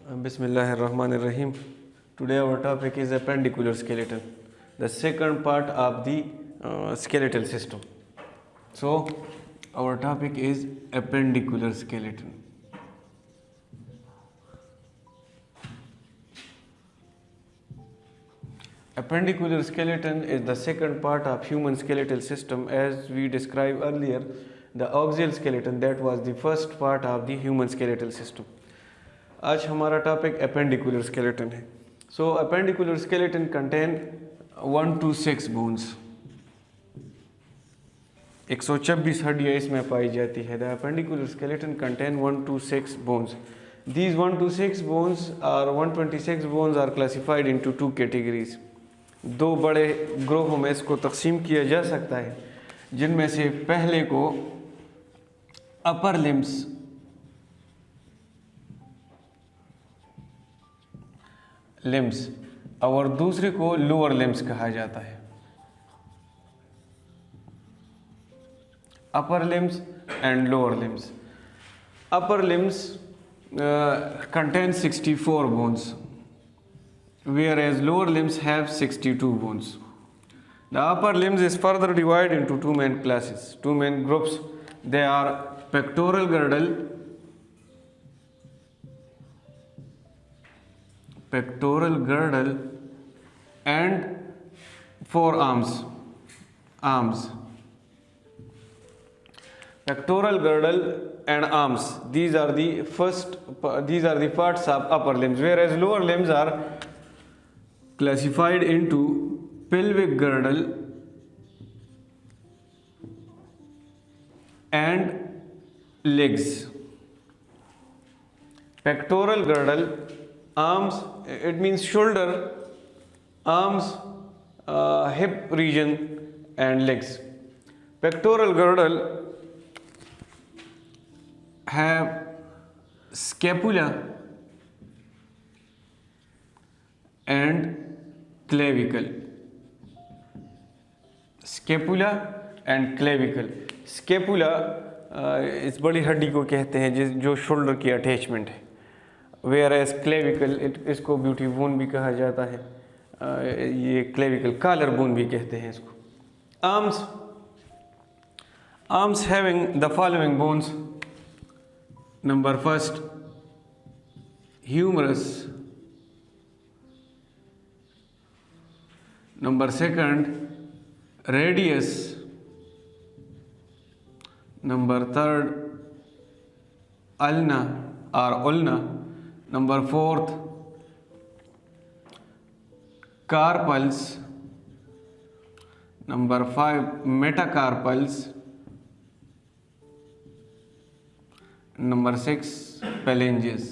Bismillahirrahmanirrahim. Today our topic is appendicular skeleton, the second part of the skeletal system. So our topic is appendicular skeleton. Appendicular skeleton is the second part of human skeletal system. As we described earlier, the axial skeleton, that was the first part of the human skeletal system. आज हमारा topic appendicular skeleton है. So appendicular skeleton contain 1 to 6 bones. 126 हड्डियाँ इसमें पाई जाती है. The appendicular skeleton contain 1 to 6 bones. These 1 to 6 bones or 126 bones are classified into two categories. दो बड़े ग्रोहों में इसको तकसीम किया जा सकता है, जिनमें से पहले को अपर लिम्स और दूसरे को लोअर लिम्स कहा जाता है. Upper limbs and lower limbs. Upper limbs contain 64 bones, whereas lower limbs have 62 bones. The upper limbs is further divided into two main classes, two main groups. They are pectoral girdle and forearms. Pectoral girdle and arms, these are the parts of upper limbs, whereas lower limbs are classified into pelvic girdle and legs. Pectoral girdle, arms, it means shoulder, arms, hip region and legs. Pectoral girdle have scapula and clavicle. Scapula and clavicle. Scapula इस बड़ी हड्डी को कहते हैं जो shoulder की attachment है, whereas clavicle इसको ब्यूटी बोन भी कहा जाता है. ये clavicle कॉलर बोन भी कहते हैं इसको. Arms having the following bones. Number first, humerus. Number second, radius. Number third, ulna or ulna. Number fourth, carpals. Number 5, metacarpals. Number 6, पेलेंजेस.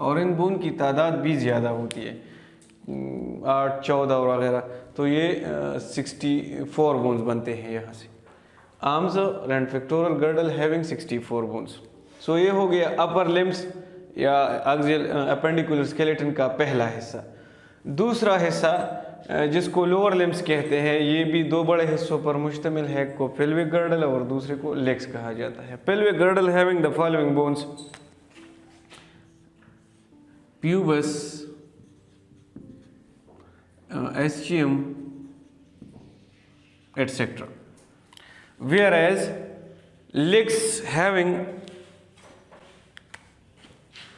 और इन बोन की तादाद भी ज़्यादा होती है, 8, 14 और वगैरह. तो ये 64 बोन्स बनते हैं यहाँ से. Arms and pectoral girdle having 64 bones. सो ये हो गया अपर लिम्स या एक्सियल एपेंडिकुलर स्केलेटन का पहला हिस्सा. दूसरा हिस्सा जिसको लोअर लिम्स कहते हैं, ये भी दो बड़े हिस्सों पर मुश्तमिल है. एक को पेल्विक गर्डल और दूसरे को लेग्स कहा जाता है. Pelvic girdle having the following bones: pubis, ischium, etc. Whereas legs having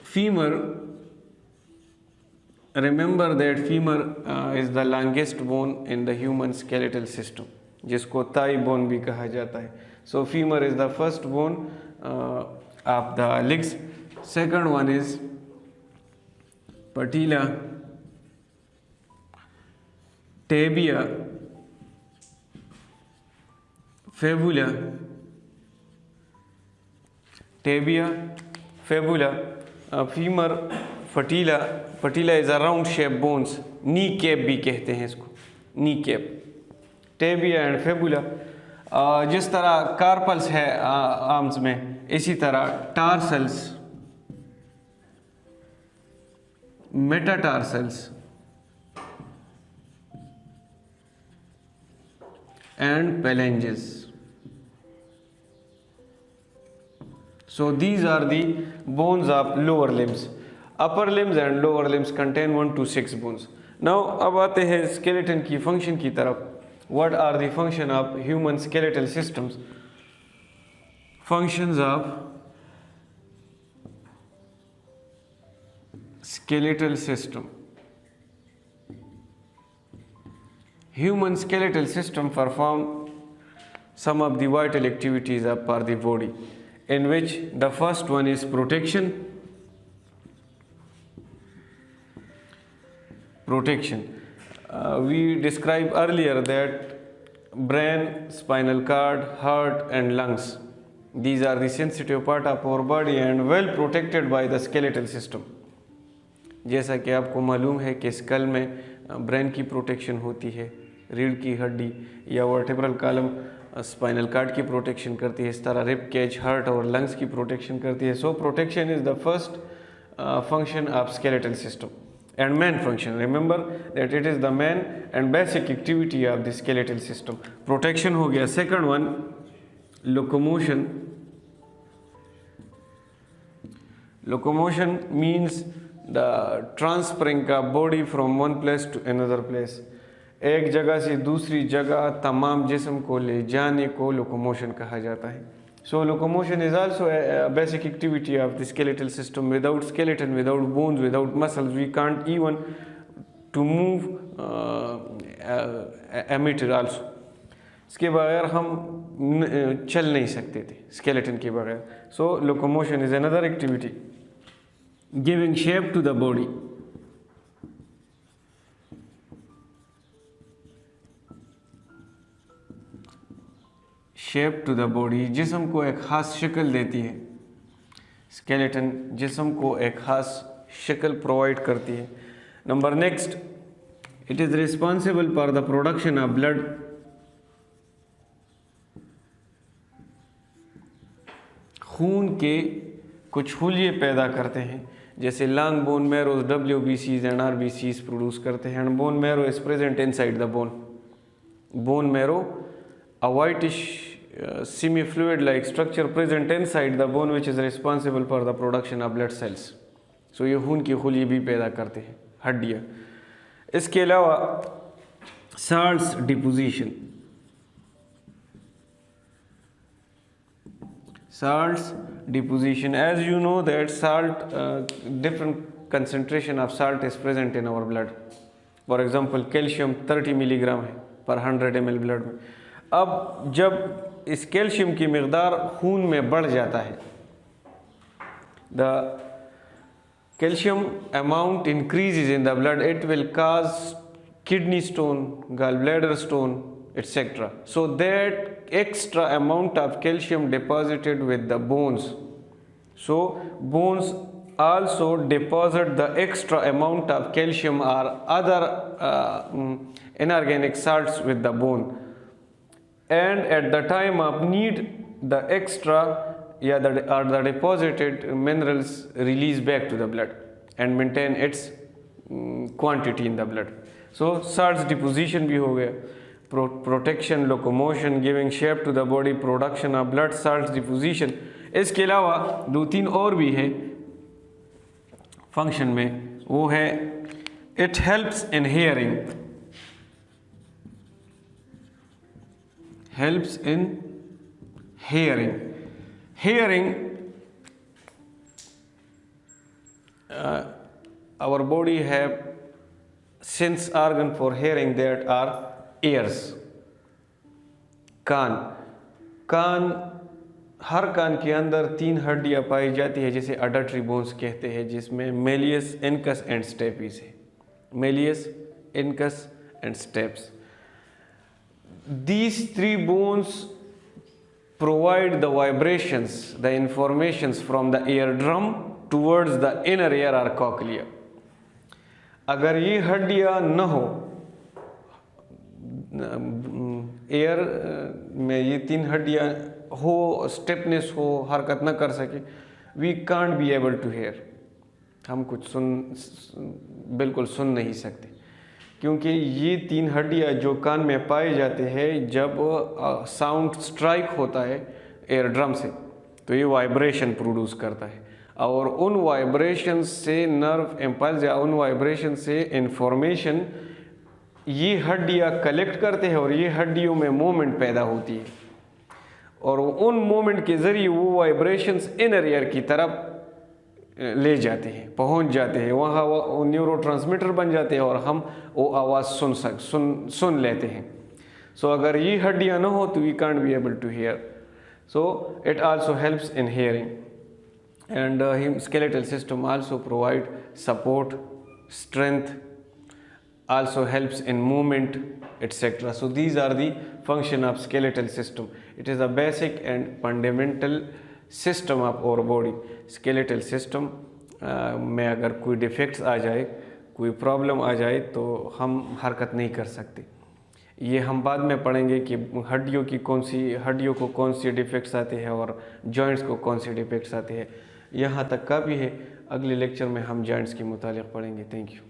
femur. Remember that femur is the longest bone in the human skeletal system, जिसको thigh bone भी कहा जाता है. So femur is the first bone of the legs. Second one is patella, tibia, fibula. Femur, patella is a round shape bones. Knee cap भी कहते हैं इसको, knee cap. Tibia and fibula. जिस तरह कार्पल्स है आर्म्स में, इसी तरह tarsals, metatarsals and phalanges. So these are the bones of lower limbs. Upper limbs and lower limbs contain 1 to 6 bones. Now अब आते हैं skeleton की function की तरफ. What are the function of human skeletal systems? Functions of skeletal system. Human skeletal system perform some of the vital activities of the body, in which the first one is protection. We described earlier that brain, spinal cord, heart and lungs, these are the sensitive part of our body and well protected by the skeletal system. जैसा कि आपको मालूम है कि school में brain की protection होती है, रीढ़ की हड्डी या वर्टेब्रल कॉलम स्पाइनल कार्ड की प्रोटेक्शन करती है, इस तरह रिब केज, हार्ट और लंग्स की प्रोटेक्शन करती है. So protection is the first function of skeletal system and main function. Remember that it is the main and basic activity of the skeletal system. Protection हो गया. Second one, locomotion. Locomotion means the transferring of body from one place to another place. एक जगह से दूसरी जगह तमाम जिस्म को ले जाने को लोकोमोशन कहा जाता है. So locomotion is also a basic activity of the skeletal system. Without skeleton, without bones, without muscles, we can't even to move a meter also. इसके बगैर हम चल नहीं सकते थे skeleton के बगैर. So locomotion is another activity. Giving shape to the body. Shape to the body, जिस्म को एक ख़ास शक्ल देती है. स्केलेटन जिस्म को एक ख़ास शक्ल प्रोवाइड करती है. Number next, it is responsible for the production of blood. खून के कुछ हुलिये पैदा करते हैं, जैसे long bone marrows WBCs and RBCs produce करते हैं. And bone marrow is present inside the bone. Bone marrow, a whitish semi-fluid like structure present inside the bone which is responsible for the production of blood cells. So ये खून की खुली भी पैदा करते हैं हड्डियाँ. इसके अलावा salts deposition. Salts deposition, as you know that salt, different concentration of salt is present in our blood. For example, calcium 30 milligram है पर 100 ml ब्लड में. अब जब इस कैल्शियम की मिकदार खून में बढ़ जाता है, the calcium amount increases in the blood, it will cause kidney stone, gallbladder stone, etc. So that extra amount of calcium deposited with the bones. So bones also deposit the extra amount of calcium or other inorganic salts with the bone. And at the time of need, the extra the deposited minerals release back to the blood and maintain its quantity in the blood. So salts deposition भी हो गया. Protection, locomotion, giving shape to the body, production of blood, salts deposition. इसके अलावा दो तीन और भी है फंक्शन में. वो है it helps in hearing. Helps in hearing. Hearing, our body have sense organ for hearing that are ears. कान. कान, हर कान के अंदर 3 हड्डियाँ पाई जाती है जिसे अडल्टरी बोन्स कहते हैं, जिसमें मेलियस, इनकस एंड स्टेपिस है. Méliès, incus and steps. These 3 bones provide the vibrations, the informations from the eardrum towards the inner ear or cochlea. अगर ये हड्डियाँ न हो, एयर में ये 3 हड्डियाँ हो, स्टेपनेस हो, हरकत न कर सके, we can't be able to hear. हम कुछ बिल्कुल सुन नहीं सकते, क्योंकि ये 3 हड्डियाँ जो कान में पाए जाते हैं, जब साउंड स्ट्राइक होता है एयर ड्रम से, तो ये वाइब्रेशन प्रोड्यूस करता है, और उन वाइब्रेशन से नर्व इम्पल्स या उन वाइब्रेशन से इंफॉर्मेशन ये हड्डियाँ कलेक्ट करते हैं और ये हड्डियों में मूवमेंट पैदा होती है, और उन मूवमेंट के ज़रिए वो वाइब्रेशंस इनर ईयर की तरफ ले जाते हैं, पहुंच जाते हैं, वहाँ वो न्यूरोट्रांसमीटर बन जाते हैं और हम वो आवाज़ सुन लेते हैं। सो अगर ये हड्डियाँ ना हो तो we can't be able to hear. So it also helps in hearing, and skeletal system also provide support, strength, also helps in movement, etc. So these are the function of skeletal system. It is a basic and fundamental system of our body. Skeletal system में अगर कोई defects आ जाए, कोई problem आ जाए तो हम हरकत नहीं कर सकते। ये हम बाद में पढ़ेंगे कि हड्डियों को कौन सी डिफेक्ट्स आते हैं और जॉइंट्स को कौन सी डिफेक्ट्स आते हैं। यहाँ तक काफ़ी है, अगले लेक्चर में हम जॉइंट्स के मुतालिक पढ़ेंगे। Thank you.